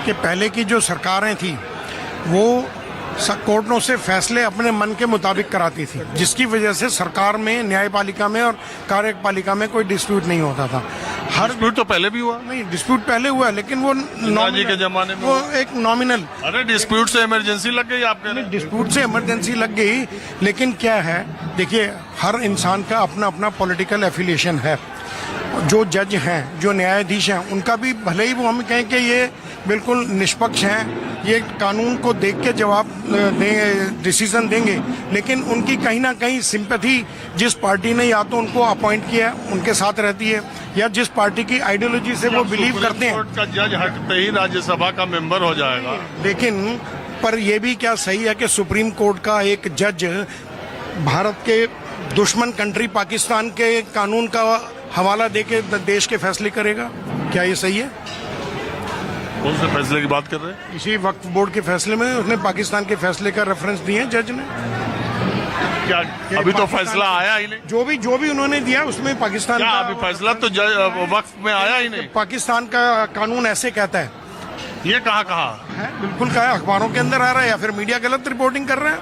कि पहले की जो सरकारें थी वो कोर्टों से फैसले अपने मन के मुताबिक कराती थी, जिसकी वजह से सरकार में, न्यायपालिका में और कार्यपालिका में कोई डिस्प्यूट नहीं होता था। हर डिस्प्यूट तो पहले भी हुआ। नहीं, डिस्प्यूट पहले हुआ लेकिन वो जी के जमाने में वो एक नॉमिनल। अरे डिस्प्यूट से इमरजेंसी लग गई आपके। डिस्प्यूट से इमरजेंसी लग गई, लेकिन क्या है, देखिए हर इंसान का अपना अपना पॉलिटिकल एफिलिएशन है। जो जज हैं, जो न्यायाधीश हैं, उनका भी भले ही वो हम कहें कि ये बिल्कुल निष्पक्ष हैं, ये कानून को देख के जवाब डिसीजन देंगे, लेकिन उनकी कहीं ना कहीं सिंपैथी जिस पार्टी ने या तो उनको अपॉइंट किया है उनके साथ रहती है, या जिस पार्टी की आइडियोलॉजी से वो बिलीव करते हैं। कोर्ट का जज हटते ही राज्यसभा का मेंबर हो जाएगा। लेकिन पर यह भी क्या सही है कि सुप्रीम कोर्ट का एक जज भारत के दुश्मन कंट्री पाकिस्तान के कानून का हवाला देके देश के फैसले करेगा? क्या ये सही है? कौन से फैसले की बात कर रहे हैं? इसी वक्फ बोर्ड के फैसले में उसने पाकिस्तान के फैसले का रेफरेंस दिए जज ने। क्या अभी तो फैसला आया ही नहीं। जो भी उन्होंने दिया उसमें पाकिस्तान क्या का अभी फैसला तो वक्फ में आया ही नहीं। पाकिस्तान का कानून ऐसे कहता है। ये कहा है, बिल्कुल कहा है, अखबारों के अंदर आ रहा है या फिर मीडिया गलत रिपोर्टिंग कर रहे हैं।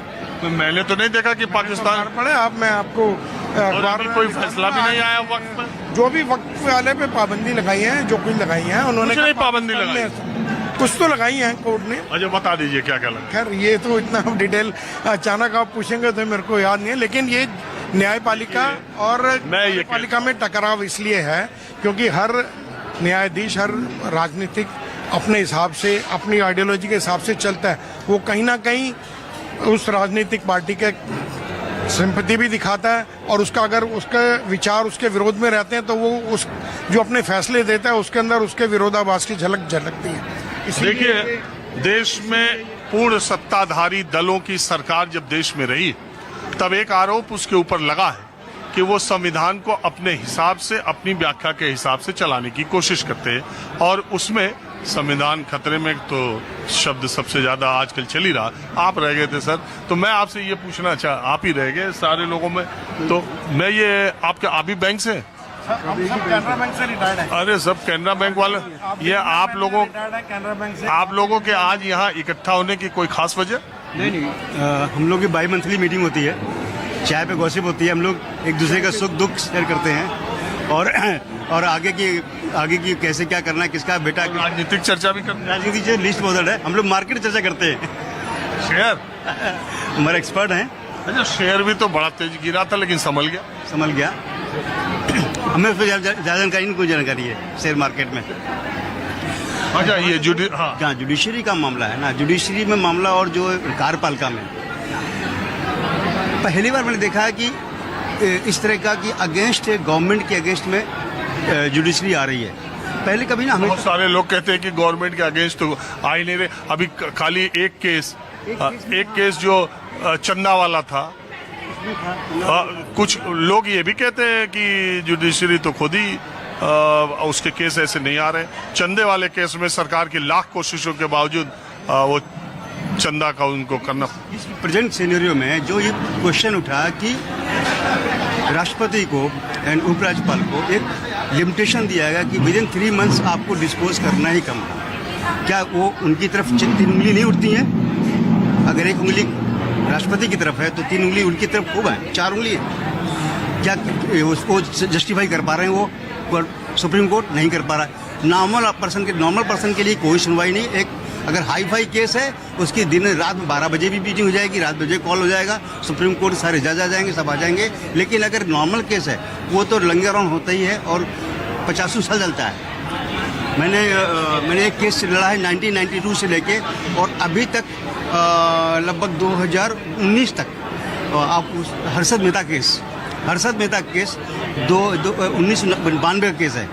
मैंने तो नहीं देखा कि पाकिस्तान पढ़े आप, मैं आपको अखबार कोई फैसला भी नहीं आया वक्त में। जो भी वक्फ वाले पे पाबंदी लगाई है, जो कुछ लगाई है उन्होंने, कुछ नहीं पाबंदी लगाई, कुछ तो लगाई है कोर्ट ने। अच्छा बता दीजिए क्या क्या लगा। खैर ये तो इतना डिटेल अचानक आप पूछेंगे तो मेरे को याद नहीं है, लेकिन ये न्यायपालिका और न्यायपालिका में टकराव इसलिए है क्योंकि हर न्यायाधीश, हर राजनीतिक अपने हिसाब से, अपनी आइडियोलॉजी के हिसाब से चलता है। वो कहीं ना कहीं उस राजनीतिक पार्टी के सिंपैथी भी दिखाता है, और उसका अगर उसके विचार उसके विरोध में रहते हैं तो वो उस जो अपने फैसले देता है उसके अंदर उसके विरोधाभास की झलक झलकती है। देखिए, देश में पूर्ण सत्ताधारी दलों की सरकार जब देश में रही, तब एक आरोप उसके ऊपर लगा है कि वो संविधान को अपने हिसाब से, अपनी व्याख्या के हिसाब से चलाने की कोशिश करते हैं, और उसमें संविधान खतरे में तो शब्द सबसे ज्यादा आजकल चल ही रहा। आप रह गए थे सर, तो मैं आपसे ये पूछना आप ही रह गए सारे लोगों में, तो मैं ये आपके आप भी बैंक से? हम सब कैनरा बैंक से रिटायर्ड हैं। अरे सब कैनरा बैंक वाले। ये आप लोगों के आज यहाँ इकट्ठा होने की कोई खास वजह? नहीं, हम लोग की बाई मंथली मीटिंग होती है, चाय पे गॉसिप होती है, हम लोग एक दूसरे का सुख दुख शेयर करते हैं, और आगे की कैसे क्या करना है, किसका बेटा। राजनीतिक चर्चा भी करते हैं। राजनीतिक जो लिस्ट बहुत है, हम लोग मार्केट चर्चा करते हैं। शेयर हमारे एक्सपर्ट हैं। अच्छा, शेयर भी तो बड़ा तेज गिरा था लेकिन संभल गया। हमें उसमें ज्यादा जानकारी है शेयर मार्केट में। अच्छा, ये जुडिशरी का मामला है ना, जुडिशरी में मामला और जो कार्यपालिका में पहली बार मैंने देखा है कि इस तरह का कि अगेंस्ट गवर्नमेंट के अगेंस्ट में जुडिशरी आ रही है। पहले कभी ना, बहुत सारे लोग कहते हैं कि गवर्नमेंट के अगेंस्ट तो आ ही नहीं रहे। अभी खाली एक केस जो चंदा वाला था, कुछ लोग ये भी कहते हैं कि जुडिशरी तो खुद ही उसके केस ऐसे नहीं आ रहे। चंदे वाले केस में सरकार की लाख कोशिशों के बावजूद वो चंदा का उनको करना। इस प्रेजेंट सिनेरियो में जो ये क्वेश्चन उठा कि राष्ट्रपति को एंड उपराज्यपाल को एक लिमिटेशन दिया गया कि विद इन 3 मंथ्स आपको डिस्पोज करना ही कम, क्या वो उनकी तरफ 3 उंगली नहीं उठती है? अगर एक उंगली राष्ट्रपति की तरफ है तो 3 उंगली उनकी तरफ होगा, 4 उंगली है। क्या उसको जस्टिफाई कर पा रहे हैं वो? सुप्रीम कोर्ट नहीं कर पा रहा है। नॉर्मल पर्सन के लिए कोई सुनवाई नहीं। एक अगर हाई फाई केस है उसकी दिन रात 12 बजे भी मीटिंग हो जाएगी, रात बजे कॉल हो जाएगा, सुप्रीम कोर्ट सारे जज आ जाएंगे, सब आ जाएंगे। लेकिन अगर नॉर्मल केस है वो तो लंगर ऑन होता ही है और 50 साल चलता है। मैंने एक केस लड़ा है 1992 से लेके और अभी तक लगभग 2019 तक। आप हर्षद मेहता केस 1992 का केस है।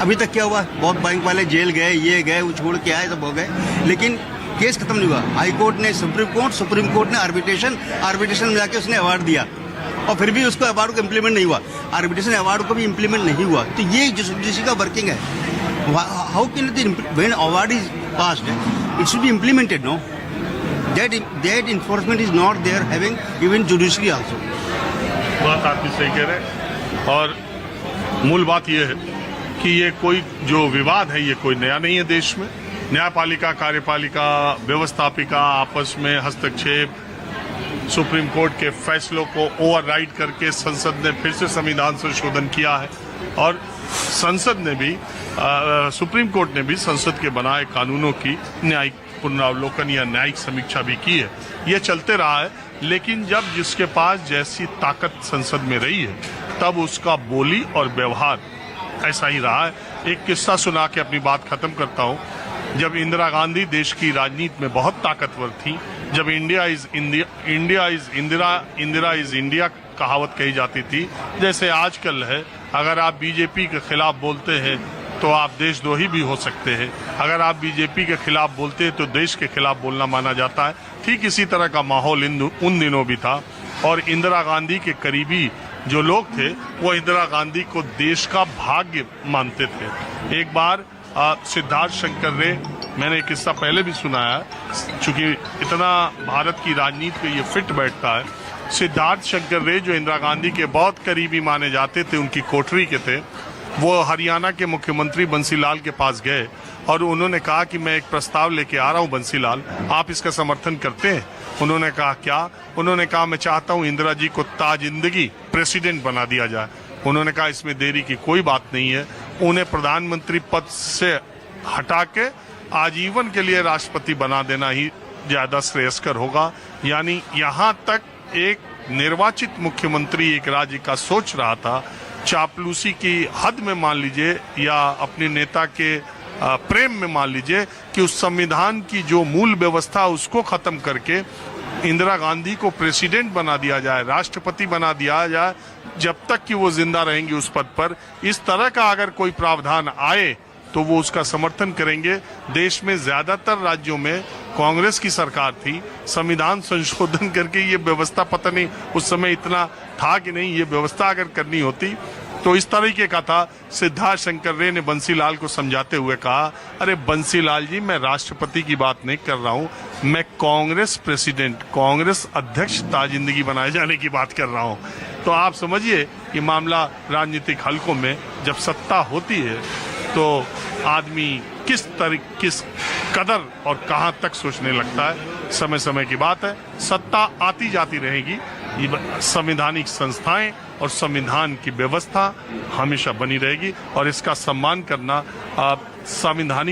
अभी तक क्या हुआ? बहुत बैंक वाले जेल गए, ये गए, वो छोड़ के आए, सब हो गए, लेकिन केस खत्म नहीं हुआ। हाई कोर्ट ने, सुप्रीम कोर्ट ने आर्बिट्रेशन में जाके उसने अवार्ड दिया और फिर भी उसको अवार्ड को इम्प्लीमेंट नहीं हुआ। आर्बिट्रेशन अवार्ड को भी इम्प्लीमेंट नहीं हुआ। तो ये जुडिशरी का वर्किंग है। How can when award is passed it should be implemented, no? That enforcement is not there having even judiciary also. बात आपकी सही कह रहे हैं, और मूल बात यह है कि ये कोई जो विवाद है ये कोई नया नहीं है देश में। न्यायपालिका, कार्यपालिका, व्यवस्थापिका आपस में हस्तक्षेप, सुप्रीम कोर्ट के फैसलों को ओवरराइड करके संसद ने फिर से संविधान संशोधन किया है और संसद ने भी सुप्रीम कोर्ट ने भी संसद के बनाए कानूनों की न्यायिक पुनरावलोकन या न्यायिक समीक्षा भी की है। ये चलते रहा है, लेकिन जब जिसके पास जैसी ताकत संसद में रही है तब उसका बोली और व्यवहार ऐसा ही रहा है। एक किस्सा सुना के अपनी बात खत्म करता हूँ। जब इंदिरा गांधी देश की राजनीति में बहुत ताकतवर थी, जब इंडिया इज इंडिया कहावत कही जाती थी, जैसे आजकल है, अगर आप बीजेपी के खिलाफ बोलते हैं तो आप देशद्रोही भी हो सकते हैं, अगर आप बीजेपी के खिलाफ बोलते हैं तो देश के खिलाफ बोलना माना जाता है। ठीक इसी तरह का माहौल उन दिनों भी था और इंदिरा गांधी के करीबी जो लोग थे वो इंदिरा गांधी को देश का भाग्य मानते थे। एक बार सिद्धार्थ शंकर रे, मैंने एक किस्सा पहले भी सुनाया, चूंकि इतना भारत की राजनीति में ये फिट बैठता है। सिद्धार्थ शंकर रे जो इंदिरा गांधी के बहुत करीबी माने जाते थे, उनकी कोठरी के थे, वो हरियाणा के मुख्यमंत्री बंसीलाल के पास गए और उन्होंने कहा कि मैं एक प्रस्ताव लेके आ रहा हूं बंसीलाल, आप इसका समर्थन करते हैं? उन्होंने कहा क्या? उन्होंने कहा मैं चाहता हूं इंदिरा जी को ताजिंदगी प्रेसिडेंट बना दिया जाए। उन्होंने कहा इसमें देरी की कोई बात नहीं है, उन्हें प्रधानमंत्री पद से हटा के आजीवन के लिए राष्ट्रपति बना देना ही ज्यादा श्रेयस्कर होगा। यानी यहाँ तक एक निर्वाचित मुख्यमंत्री एक राज्य का सोच रहा था, चापलूसी की हद में मान लीजिए या अपने नेता के प्रेम में मान लीजिए कि उस संविधान की जो मूल व्यवस्था उसको खत्म करके इंदिरा गांधी को प्रेसिडेंट बना दिया जाए, राष्ट्रपति बना दिया जाए, जब तक कि वो जिंदा रहेंगी उस पद पर। इस तरह का अगर कोई प्रावधान आए तो वो उसका समर्थन करेंगे। देश में ज्यादातर राज्यों में कांग्रेस की सरकार थी, संविधान संशोधन करके ये व्यवस्था, पता नहीं उस समय इतना था कि नहीं, ये व्यवस्था अगर करनी होती तो इस तरीके का था। सिद्धार्थ शंकर रे ने बंसीलाल को समझाते हुए कहा, अरे बंसीलाल जी, मैं राष्ट्रपति की बात नहीं कर रहा हूँ, मैं कांग्रेस प्रेसिडेंट, कांग्रेस अध्यक्ष ताजिंदगी बनाए जाने की बात कर रहा हूँ। तो आप समझिए कि मामला राजनीतिक हलकों में जब सत्ता होती है तो आदमी किस कदर और कहां तक सोचने लगता है, समय समय की बात है। सत्ता आती जाती रहेगी, संवैधानिक संस्थाएं और संविधान की व्यवस्था हमेशा बनी रहेगी और इसका सम्मान करना संवैधानिक